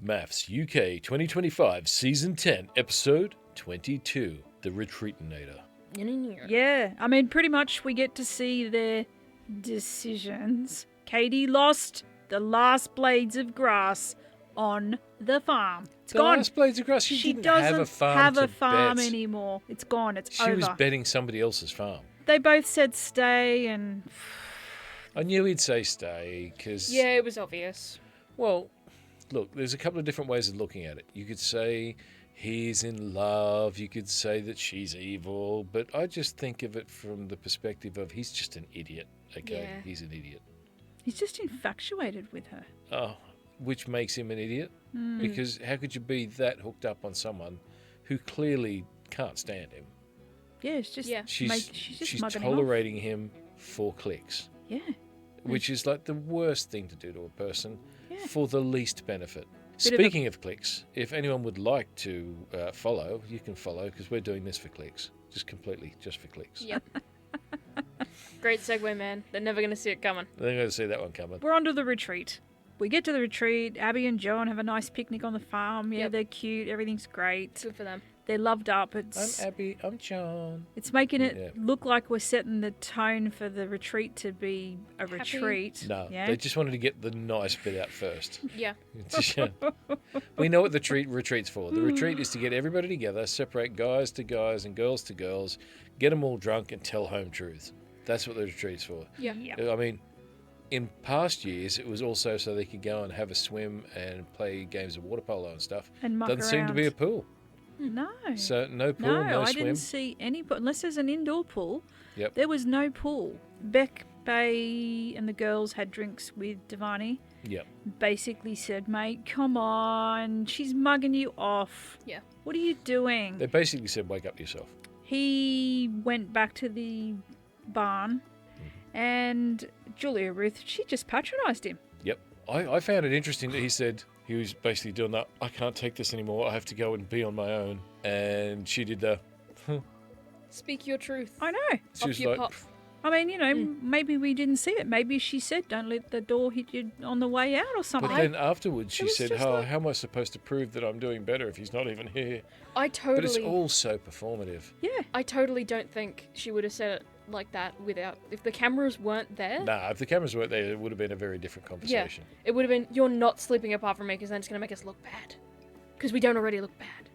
MAFS UK 2025 Season 10 Episode 22 The Retreatinator. Yeah, I mean, pretty much we get to see their decisions. Kayty lost the last blades of grass on the farm. It's gone. Last blades of grass. She didn't doesn't have a farm have to a farm bet. anymore. It's gone. It's She over. was betting somebody else's farm. They both said stay, and I knew he'd say stay because... Yeah, it was obvious. Well, look, there's a couple of different ways of looking at it. You could say he's in love. You could say that she's evil. But I just think of it from the perspective of he's just an idiot. Okay, Yeah. He's an idiot. he's just infatuated with her. Oh, which makes him an idiot. Because how could you be that hooked up on someone who clearly can't stand him? Yeah, it's just Yeah. She's she's mugging him off. tolerating him for clicks, Yeah, which is like the worst thing to do to a person Yeah. for the least benefit. Bit of a- Speaking of clicks, if anyone would like to follow, you can follow because we're doing this for clicks. Just for clicks. Yep. Great segue, man. They're never going to see it coming. They're going to see that one coming. we're on to the retreat. We get to the retreat. Abi and John have a nice picnic on the farm. Yeah, Yep. they're cute. Everything's great. Good for them. They're loved up. I'm It's Abi, I'm John. It's making it Yeah. look like we're setting the tone for the retreat to be a Happy. retreat. No, yeah? they just wanted to get the nice bit out first. Yeah. We know what the retreat's for. The retreat is to get everybody together, separate guys to guys and girls to girls, get them all drunk and tell home truths. That's what the retreat's for. Yeah. Yeah. I mean, in past years, it was also so they could go and have a swim and play games of water polo and stuff. And muck Doesn't seem to be a around. pool. No. So no pool, no I swim. didn't see any pool. Unless there's an indoor pool. Yep. There was no pool. Beck, Bay and the girls had drinks with Davarni. Yep. Basically said, mate, come on. She's mugging you off. Yeah. What are you doing? They basically said, wake up yourself. He went back to the barn and Julia-Ruth, she just patronised him. Yep. I found it interesting that he said he was basically doing that, I can't take this anymore, I have to go and be on my own. And she did the, Speak your truth. I know. she Up was your like, pop. I mean, you know, maybe we didn't see it. Maybe she said, don't let the door hit you on the way out or something. but then afterwards she was said, just oh, like- how am I supposed to prove that I'm doing better if he's not even here? I But it's totally, all so performative. Yeah. I totally don't think she would have said it like that without, if the cameras weren't there. Nah, if the cameras weren't there, it would have been a very different conversation. It would have been, you're not sleeping apart from me because then it's going to make us look bad. Because we don't already look bad.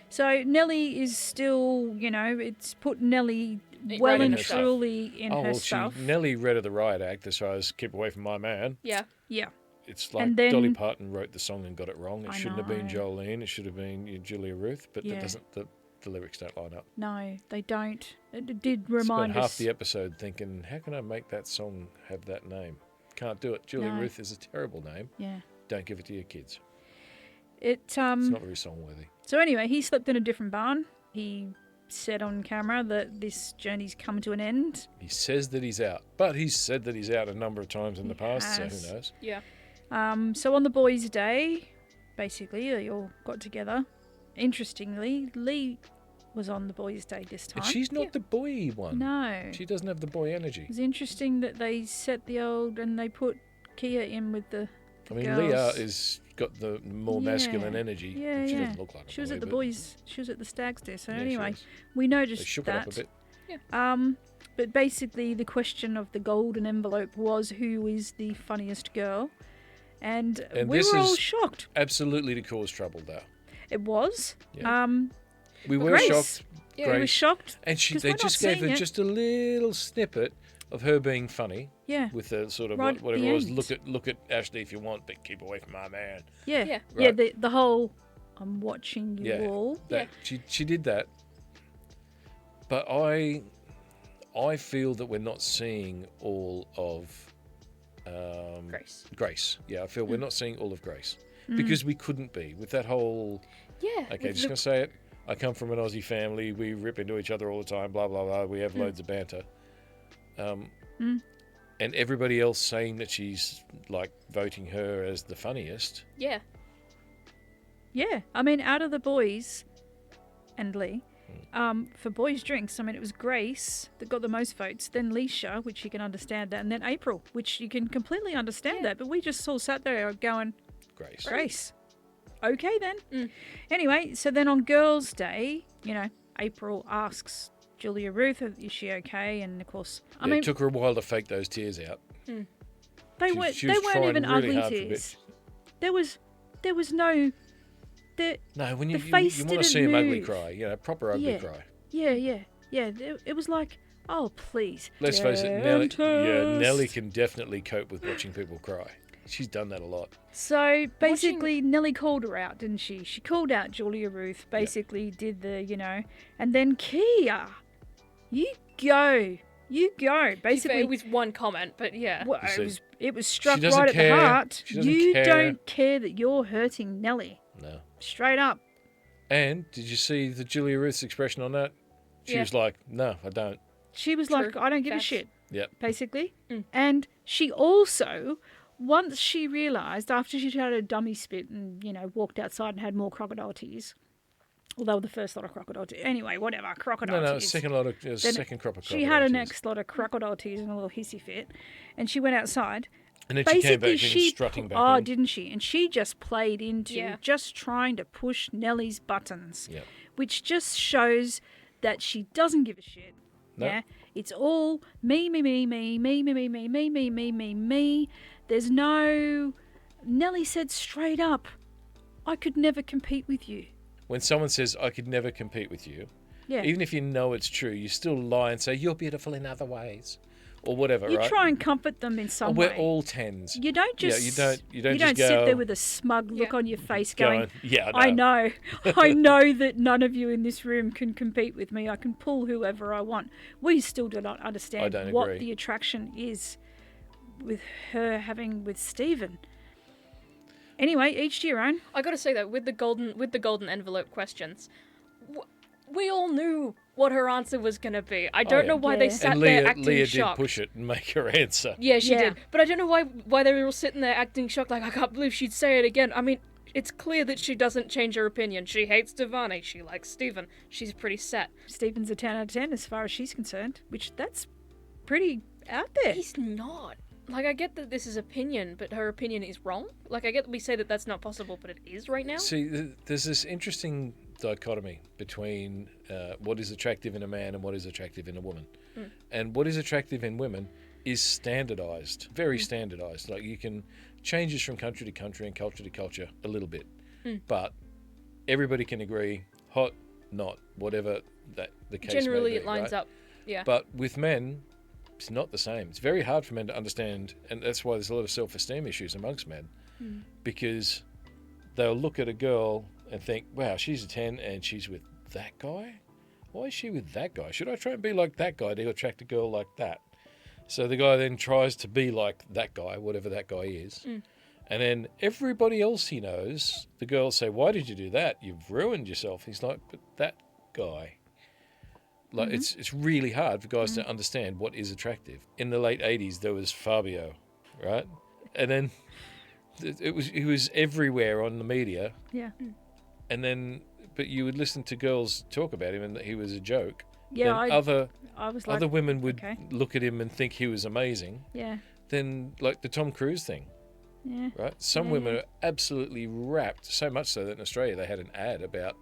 So Nelly is still, you know, it's put Nelly well Right in and her stuff. truly in Oh, her well, stuff. Nelly read of the riot act as far as keep away from my man. Yeah. Yeah. It's like And then- Dolly Parton wrote the song and got it wrong. It I shouldn't have been know. Jolene. It should have been Julia-Ruth. But Yeah. that doesn't. The lyrics don't line up. No, they don't. It did Spent remind half us. the episode thinking, how can I make that song have that name? Can't do it. Julia-Ruth is a terrible name. Yeah. Don't give it to your kids. It It's not very song-worthy. So anyway, he slept in a different barn. He said on camera that this journey's come to an end. He says that he's out, but he's said that he's out a number of times in the He past, has. so who knows? Yeah. So on the boys' day, basically, they all got together. Interestingly, Lee was on the boys' day this time. But she's not the boy one. No. She doesn't have the boy energy. It was interesting that they set the old and they put Kia in with the I mean, girls. Leah is got the more masculine Yeah. energy. Yeah, She yeah. doesn't look like a She was boy, at the but boys. She was at the stag's day. So yeah, she anyway, is. we They noticed shook that. it up a bit. But basically, the question of the golden envelope was who is the funniest girl, and And we this were all is- shocked. Absolutely to cause trouble, though. It was. Yeah. We were Grace. shocked. Yeah, We were Grace. shocked. And 'cause they we're not just gave seeing her it. just a little snippet of her being funny Yeah. with the sort of Right at whatever the it was. end. Look at Ashley if you want, but keep away from my man. Yeah. Yeah. Yeah. Right. The whole I'm watching you Yeah. all. That, she did that, but I feel that we're not seeing all of Grace. Grace. Yeah, I feel we're not seeing all of Grace Mm. because we couldn't be with that whole. Yeah. Okay, with just the- gonna say it. I come from an Aussie family. We rip into each other all the time. Blah blah blah. We have loads of banter. And everybody else saying that she's like voting her as the funniest. Yeah. Yeah. I mean, out of the boys and Lee, for boys' drinks, I mean, it was Grace that got the most votes, then Leisha, which you can understand that, and then April, which you can completely understand Yeah. that. But we just all sat there going, Grace. Grace. Okay then. Mm. Anyway, so then on Girls' Day, April asks Julia-Ruth, is she okay? And of course, It took her a while to fake those tears out. they she weren't. was They weren't trying even really ugly hard for a tears. bit. There was no. No, when you face want to didn't see him ugly move. cry, proper ugly cry. Yeah. It was like, oh please. Let's face it, Dentist. Nelly can definitely cope with watching people cry. She's done that a lot. So basically, Nelly called her out, didn't she? She called out Julia-Ruth. Basically, did the and then Kia, you go. Basically, it was one comment, but yeah. well, it was struck doesn't right care. at the heart. She doesn't You care. don't care that you're hurting Nelly. No. Straight up. And did you see the Julia-Ruth's expression on that? She was like, no, I don't. She was True. like, I don't give a Facts. shit. Yep. Basically. Mm. And she also, once she realised, after she had a dummy spit and, walked outside and had more crocodile tears, although the first lot of crocodile tears, anyway, whatever, crocodile No, tears. second crop of She had a crocodile next lot of crocodile tears and a little hissy fit, and she went outside. And then she came back Basically, in strutting back oh, in. didn't she? And she just played into just trying to push Nelly's buttons, Yep. which just shows that she doesn't give a shit. No. Yeah, it's all me. There's no. Nelly said straight up, I could never compete with you. When someone says, I could never compete with you, Yeah. even if you know it's true, you still lie and say, you're beautiful in other ways. Or whatever, You right? try and comfort them in some way. We're all tens. You don't just. you don't just sit go, there with a smug look on your face, going, I know, I know that none of you in this room can compete with me. I can pull whoever I want. We still do not understand what agree. the attraction is with her having with Stephen. Anyway, each to your own. I gotta say that with the golden envelope questions, we all knew what her answer was gonna be. I don't know why they sat and there acting Leah shocked. did push it and make her answer. Yeah, she did. But I don't know why they were all sitting there acting shocked, like, I can't believe she'd say it again. I mean, it's clear that she doesn't change her opinion. She hates Davarni. She likes Stephen. She's pretty set. Stephen's a 10 out of 10 as far as she's concerned, which that's pretty out there. He's not. Like, I get that this is opinion, but her opinion is wrong. Like, I get that we say that that's not possible, but it is right now. See, there's this interesting dichotomy between what is attractive in a man and what is attractive in a woman. And what is attractive in women is standardized, very standardized. Like, you can change this from country to country and culture to culture a little bit. But everybody can agree, hot, not, whatever the case Generally, may be, it lines right? up. Yeah. But with men, it's not the same. It's very hard for men to understand, and that's why there's a lot of self-esteem issues amongst men, because they'll look at a girl and think, wow, she's a 10 and she's with that guy? Why is she with that guy? Should I try and be like that guy to attract a girl like that? So the guy then tries to be like that guy, whatever that guy is. And then everybody else he knows, the girls say, why did you do that? You've ruined yourself. He's like, but that guy. Like, it's really hard for guys to understand what is attractive. In the late 80s, there was Fabio, right? And then he was everywhere on the media. Yeah. And then, but you would listen to girls talk about him and that he was a joke. Yeah, Then I was like, other women would okay. look at him and think he was amazing. Yeah. Then, like the Tom Cruise thing, Yeah. right? Some Yeah, women are absolutely rapt, so much so that in Australia they had an ad about,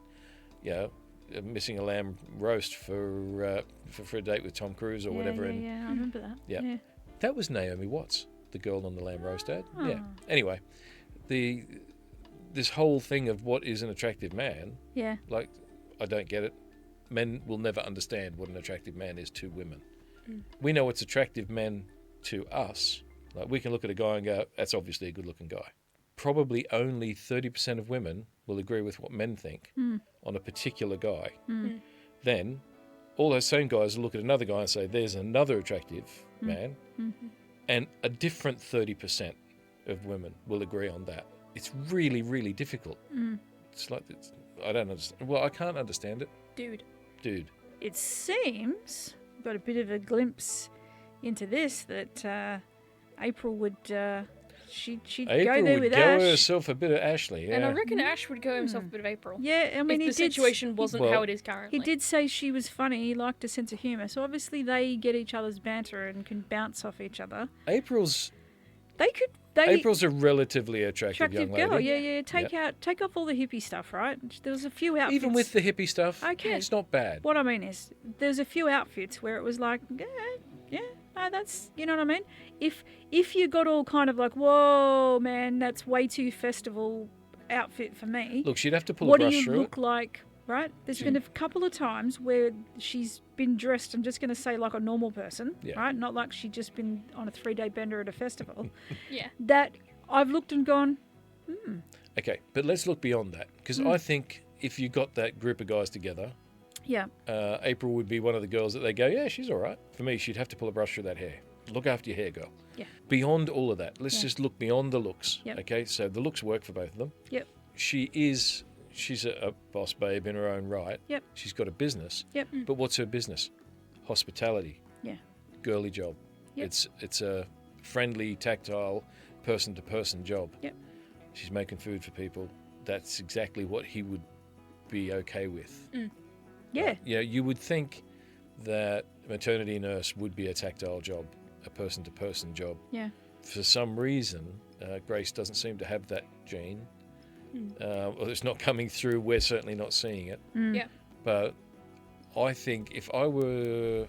missing a lamb roast for a date with Tom Cruise or whatever. Yeah, I remember that. Yeah. Yeah. That was Naomi Watts, the girl on the lamb roast ad. Oh. Yeah. Anyway, this whole thing of what is an attractive man, Yeah. like, I don't get it. Men will never understand what an attractive man is to women. We know what's attractive men to us. Like, we can look at a guy and go, that's obviously a good-looking guy. Probably only 30% of women will agree with what men think on a particular guy. Then all those same guys will look at another guy and say, there's another attractive man. And a different 30% of women will agree on that. It's really, really difficult. It's like, I don't understand. Well, I can't understand it. Dude. It seems, got a bit of a glimpse into this, that April would, she'd April go there would with go Ash. herself a bit of Ashley. Yeah. And I reckon Ash would go himself a bit of April. Yeah, I mean, If the situation wasn't how it is currently. He did say she was funny. He liked her sense of humour. So obviously they get each other's banter and can bounce off each other. April's They could April's a relatively attractive young lady. girl. Yeah. Take off all the hippie stuff, right? There was a few outfits. Even with the hippie stuff, Okay. it's not bad. What I mean is, there's a few outfits where it was like, no, that's, you know what I mean? If you got all kind of like, whoa, man, that's way too festival outfit for me. Look, she'd have to pull a What do brush you through look like, right? There's been a couple of times where she's been dressed, I'm just going to say like a normal person, right? Not like she'd just been on a 3-day bender at a festival. Yeah. That I've looked and gone, Okay, but let's look beyond that. Because I think if you got that group of guys together, yeah. April would be one of the girls that they go, yeah, she's all right. For me, she'd have to pull a brush through that hair. Look after your hair, girl. Yeah. Beyond all of that, let's just look beyond the looks. Yep. Okay, so the looks work for both of them. Yep. She's a boss babe in her own right. Yep. She's got a business. Yep. But what's her business? Hospitality. Yeah. Girly job. Yep. It's a friendly, tactile, person-to-person job. Yep. She's making food for people. That's exactly what he would be okay with. Yeah. Yeah, you would think that maternity nurse would be a tactile job, a person-to-person job. Yeah. For some reason, Grace doesn't seem to have that gene. Or it's not coming through. We're certainly not seeing it. Yeah. But I think if I were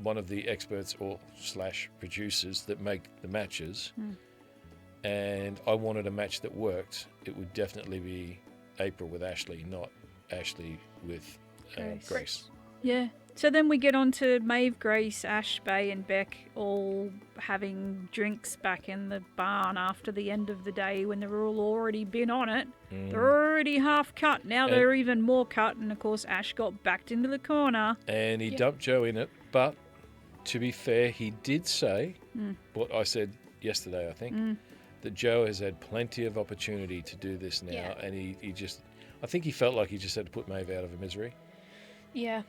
one of the experts or / producers that make the matches, and I wanted a match that worked, it would definitely be April with Ashley, not Ashley with Grace. Yeah. So then we get on to Maeve, Grace, Ash, Bay and Beck all having drinks back in the barn after the end of the day when they've all already been on it. They're already half cut. Now they're even more cut. And, of course, Ash got backed into the corner. And he dumped Joe in it. But, to be fair, he did say what I said yesterday, I think, that Joe has had plenty of opportunity to do this now. Yeah. And he just... I think he felt like he just had to put Maeve out of her misery. Yeah.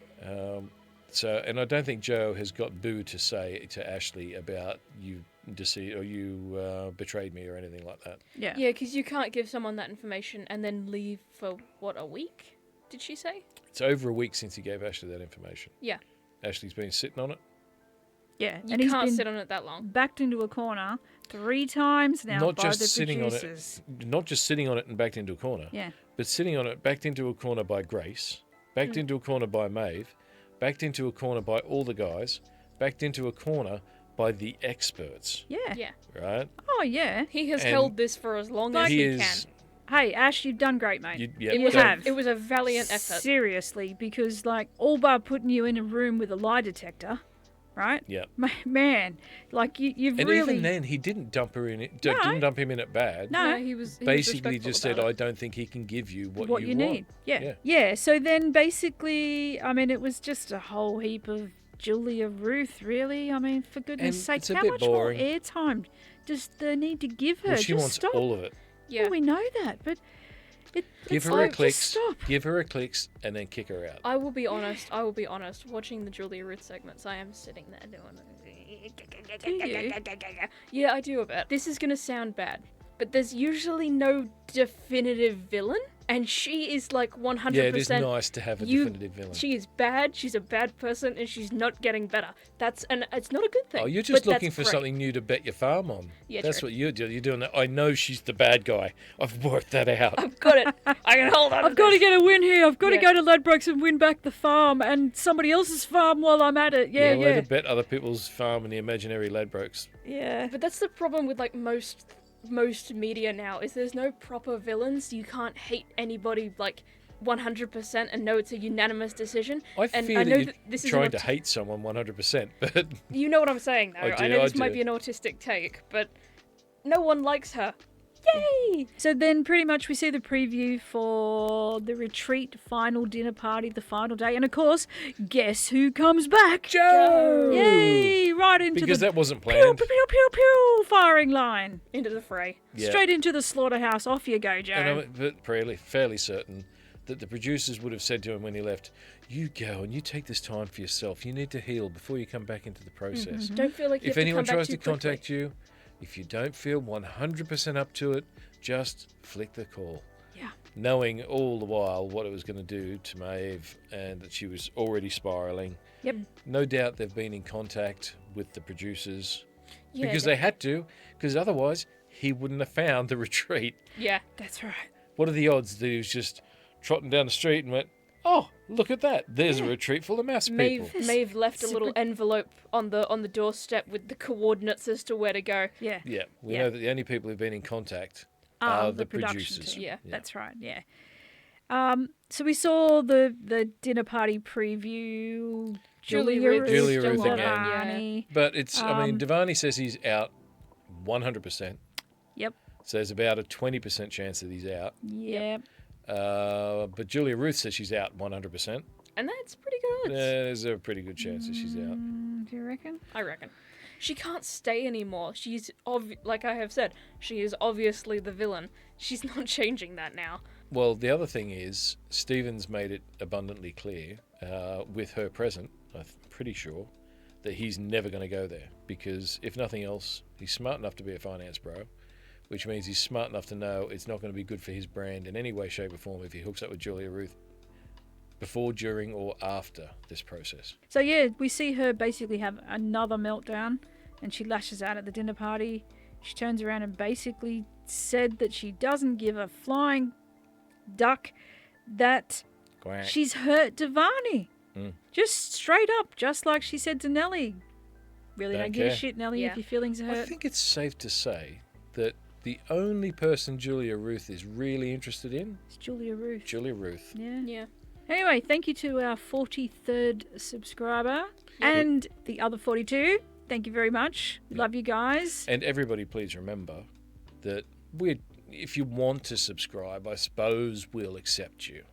So, and I don't think Joe has got boo to say to Ashley about you deceived or you betrayed me or anything like that. Yeah. Yeah, because you can't give someone that information and then leave for, a week? Did she say? It's over a week since he gave Ashley that information. Yeah. Ashley's been sitting on it. Yeah. You And he's can't been sit on it that long. backed into a corner 3 times now Not by just the sitting producers. on it. Not just sitting on it and backed into a corner. Yeah. But sitting on it, backed into a corner by Grace, backed into a corner by Maeve, backed into a corner by all the guys, backed into a corner by the experts. Yeah. Yeah. Right? Oh, yeah. He has And held this for as long as he he is. can. Hey, Ash, you've done great, mate. It was a valiant effort. Seriously, because, like, all bar putting you in a room with a lie detector, right? Yeah. Man, like, you've And really... even then, he didn't dump her in it. No. Didn't dump him in it bad. No. he was Basically, respectful just said, about "I it. don't think he can give you what you want." need. Yeah. So then, basically, I mean, it was just a whole heap of Julia-Ruth, really. I mean, for goodness And sake, it's a how bit much boring. more airtime does they need to give her? Well, she just wants stop. all of it. Yeah. Well, we know that, but Give it's her like, a clicks. just stop. Give her a clicks, and then kick her out. I will be honest. Watching the Julia-Ruth segments, I am sitting there doing. Do you? Yeah, I do a bit. This is gonna sound bad, but there's usually no definitive villain, and she is like 100%. Yeah, it is nice to have a definitive villain. She is bad. She's a bad person, and she's not getting better. It's not a good thing. Oh, you're just but looking that's for great. something new to bet your farm on. Yeah, That's true. what you're doing. You're doing that. I know she's the bad guy. I've worked that out. I've got it. I can hold on. I've got to get a win here. I've got to Yeah. go to Ladbrokes and win back the farm and somebody else's farm while I'm at it. Yeah. Way to bet other people's farm in the imaginary Ladbrokes. Yeah. But that's the problem with like most media now is there's no proper villains. You can't hate anybody like 100% and know it's a unanimous decision. I and fear I know that that this you're is trying an to hate someone 100%, but You know what I'm saying, though. I do, know I this might do. be an autistic take, but no one likes her. Yay! So then pretty much we see the preview for the retreat final dinner party, the final day. And of course, guess who comes back? Joe! Yay! Right into because the that wasn't pew, planned. pew, pew, pew, pew, firing line. Into the fray. Yeah. Straight into the slaughterhouse. Off you go, Joe. And I'm fairly certain that the producers would have said to him when he left, "You go and you take this time for yourself. You need to heal before you come back into the process. Don't feel like you If have anyone to come back tries to too quickly. contact you, if you don't feel 100% up to it, just flick the call." Yeah. Knowing all the while what it was going to do to Maeve and that she was already spiralling. Yep. No doubt they've been in contact with the producers. Yeah, because they had to, because otherwise he wouldn't have found the retreat. Yeah. That's right. What are the odds that he was just trotting down the street and went, oh, look at that. There's a retreat full of MAFS people. Maeve left a Super- little envelope on the doorstep with the coordinates as to where to go. Yeah. Yeah, we Yeah. know that the only people who've been in contact Ah, are the the production producers. team. Yeah. That's right. Yeah. So we saw the dinner party preview. Julia-Ruth. Julia-Ruth still on again. it, yeah. Davarni. But it's, I mean, Davarni says he's out 100%. Yep. So there's about a 20% chance that he's out. Yep. But Julia-Ruth says she's out 100%. And that's pretty good. There's a pretty good chance that she's out. Do you reckon? I reckon. She can't stay anymore. She's, like I have said, she is obviously the villain. She's not changing that now. Well, the other thing is, Stephen's made it abundantly clear, with her present, I'm pretty sure, that he's never going to go there. Because, if nothing else, he's smart enough to be a finance bro, which means he's smart enough to know it's not going to be good for his brand in any way, shape, or form if he hooks up with Julia-Ruth before, during, or after this process. So yeah, we see her basically have another meltdown, and she lashes out at the dinner party. She turns around and basically said that she doesn't give a flying duck that Quack. she's hurt Davarni. Mm. Just straight up, just like she said to Nelly. Really Don't don't give a care. shit, Nelly, Yeah. if your feelings are I hurt. think it's safe to say that the only person Julia-Ruth is really interested in, It's Julia-Ruth. Julia-Ruth. Yeah. Yeah. Anyway, thank you to our 43rd subscriber and the other 42. Thank you very much. We love you guys. And everybody, please remember that if you want to subscribe, I suppose we'll accept you.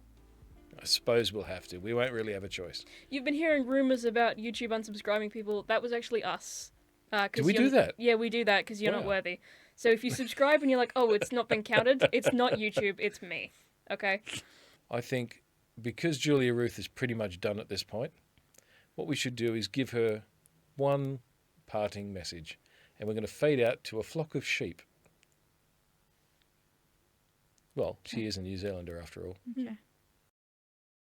I suppose we'll have to. We won't really have a choice. You've been hearing rumors about YouTube unsubscribing people. That was actually us. Do we do that? Yeah, we do that because you're not Wow. worthy. So if you subscribe and you're like, oh, it's not been counted, it's not YouTube, it's me. Okay? I think because Julia-Ruth is pretty much done at this point, what we should do is give her one parting message. And we're going to fade out to a flock of sheep. Well, she is a New Zealander after all. Okay.